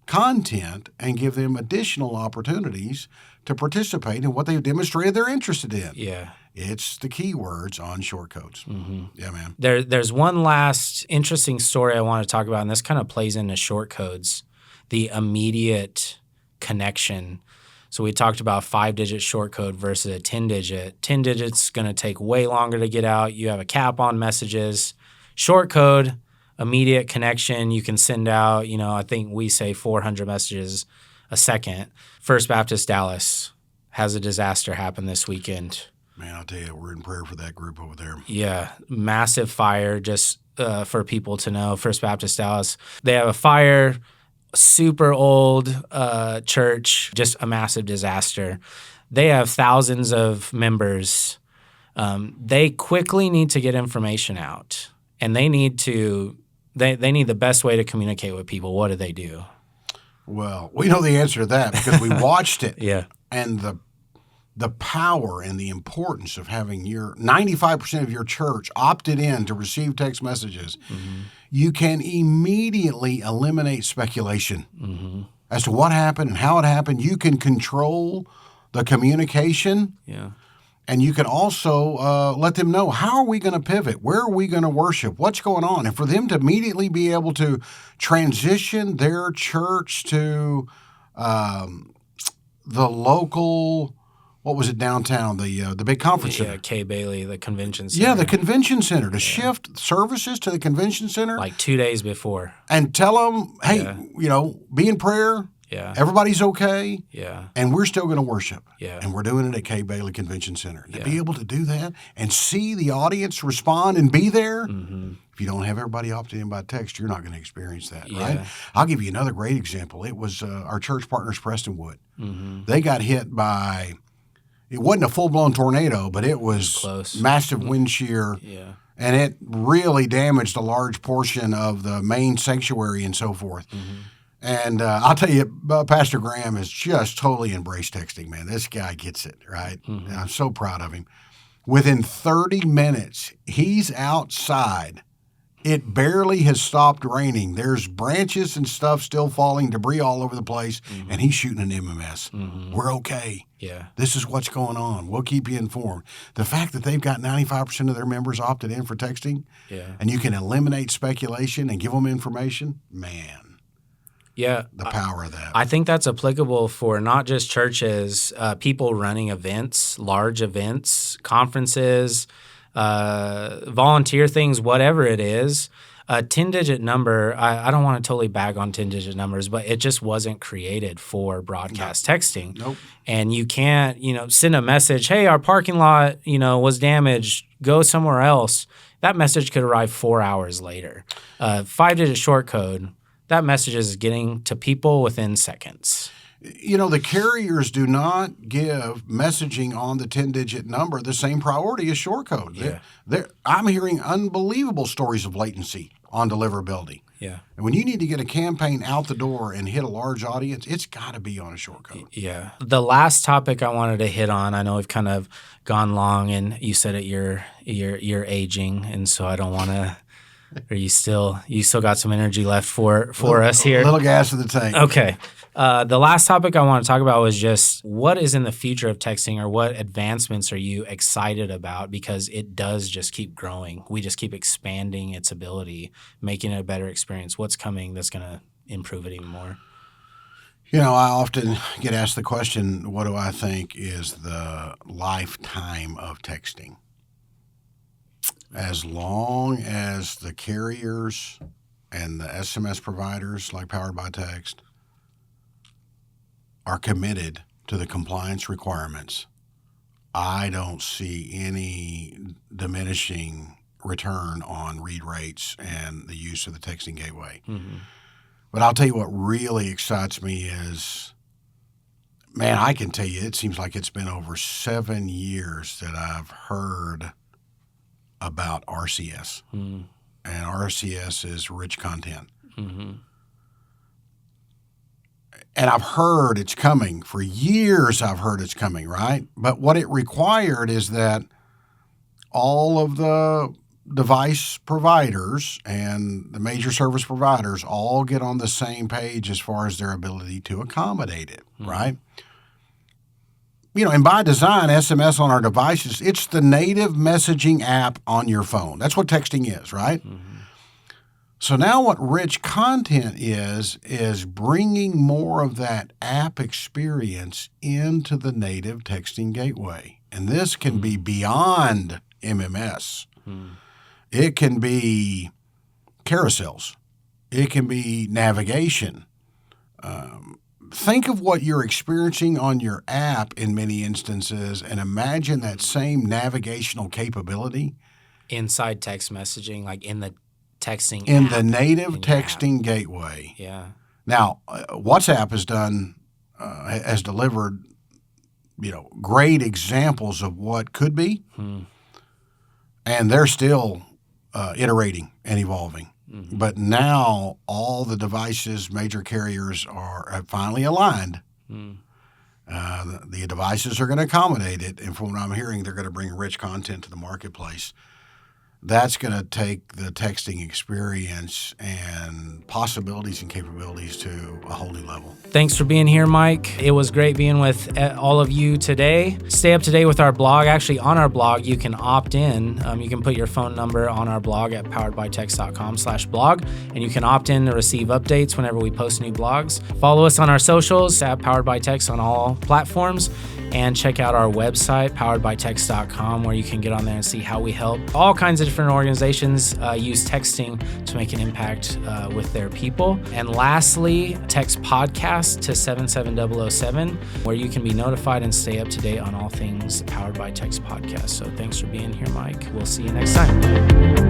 content and give them additional opportunities to participate in what they've demonstrated they're interested in. It's the keywords on short codes. Yeah, man. There's one last interesting story I want to talk about, and this kind of plays into short codes, the immediate connection. So we talked about 5-digit short code versus a 10-digit. 10 digits going to take way longer to get out. You have a cap on messages. Short code, immediate connection. You can send out, I think we say 400 messages a second. First Baptist Dallas has a disaster happen this weekend. Man, I'll tell you, we're in prayer for that group over there. Yeah, massive fire, just for people to know. First Baptist Dallas, they have a fire, super old church, just a massive disaster. They have thousands of members. They quickly need to get information out, and they need the best way to communicate with people. What do they do? Well, we know the answer to that because we watched it. Yeah. And the power and the importance of having your 95% of your church opted in to receive text messages, you can immediately eliminate speculation as to what happened and how it happened. You can control the communication. Yeah. And you can also let them know, how are we going to pivot? Where are we going to worship? What's going on? And for them to immediately be able to transition their church to the local, what was it, downtown, the big conference center? Yeah, Kay Bailey, the convention center. Yeah, the convention center, to shift services to the convention center. Like 2 days before. And tell them, hey, be in prayer. Yeah. Everybody's okay. Yeah. And we're still going to worship. Yeah. And we're doing it at Kay Bailey Convention Center. To be able to do that and see the audience respond and be there, if you don't have everybody opted in by text, you're not going to experience that, right? I'll give you another great example. It was our church partners, Prestonwood. They got hit by, it wasn't a full-blown tornado, but it was close. Massive wind shear. Yeah. And it really damaged a large portion of the main sanctuary and so forth. And I'll tell you, Pastor Graham has just totally embraced texting, man. This guy gets it, right? And I'm so proud of him. Within 30 minutes, he's outside. It barely has stopped raining. There's branches and stuff still falling, debris all over the place, and he's shooting an MMS. We're okay. Yeah. This is what's going on. We'll keep you informed. The fact that they've got 95% of their members opted in for texting, and you can eliminate speculation and give them information, man. Yeah. The power of that. I think that's applicable for not just churches, people running events, large events, conferences, volunteer things, whatever it is. A 10-digit number, I don't want to totally bag on 10-digit numbers, but it just wasn't created for broadcast texting. Nope. And you can't, send a message, hey, our parking lot, was damaged, go somewhere else. That message could arrive 4 hours later. 5-digit short code, that message is getting to people within seconds. The carriers do not give messaging on the 10-digit number the same priority as short code. Yeah. I'm hearing unbelievable stories of latency on deliverability. Yeah. And when you need to get a campaign out the door and hit a large audience, it's got to be on a short code. Yeah. The last topic I wanted to hit on, I know we've kind of gone long, and you said it, you're aging, and so I don't want to. Or you still got some energy left for us here? A little gas in the tank. Okay. The last topic I want to talk about was just what is in the future of texting, or what advancements are you excited about, because it does just keep growing. We just keep expanding its ability, making it a better experience. What's coming that's going to improve it even more? I often get asked the question, what do I think is the lifetime of texting? As long as the carriers and the SMS providers like Powered by Text are committed to the compliance requirements, I don't see any diminishing return on read rates and the use of the texting gateway. But I'll tell you what really excites me is, man, I can tell you it seems like it's been over 7 years that I've heard about RCS. And RCS is rich content. And I've heard it's coming. For years I've heard it's coming, right? But what it required is that all of the device providers and the major service providers all get on the same page as far as their ability to accommodate it, right? And by design, SMS on our devices, it's the native messaging app on your phone. That's what texting is, right? So now what rich content is bringing more of that app experience into the native texting gateway. And this can be beyond MMS. It can be carousels. It can be navigation. Think of what you're experiencing on your app in many instances and imagine that same navigational capability Inside text messaging, like in the texting in app, the native in your app. texting gateway. Yeah. Now, WhatsApp has delivered, great examples of what could be, and they're still iterating and evolving. But now all the devices, major carriers have finally aligned. The devices are going to accommodate it, and from what I'm hearing, they're going to bring rich content to the marketplace. That's going to take the texting experience and possibilities and capabilities to a whole new level. Thanks for being here, Mike. It was great being with all of you today. Stay up to date with our blog. Actually, on our blog, you can opt in. You can put your phone number on our blog at poweredbytext.com/blog, and you can opt in to receive updates whenever we post new blogs. Follow us on our socials at Powered by Text on all platforms. And check out our website, poweredbytext.com, where you can get on there and see how we help all kinds of different organizations use texting to make an impact with their people. And lastly, text podcast to 77007, where you can be notified and stay up to date on all things Powered by Text podcast. So thanks for being here, Mike. We'll see you next time.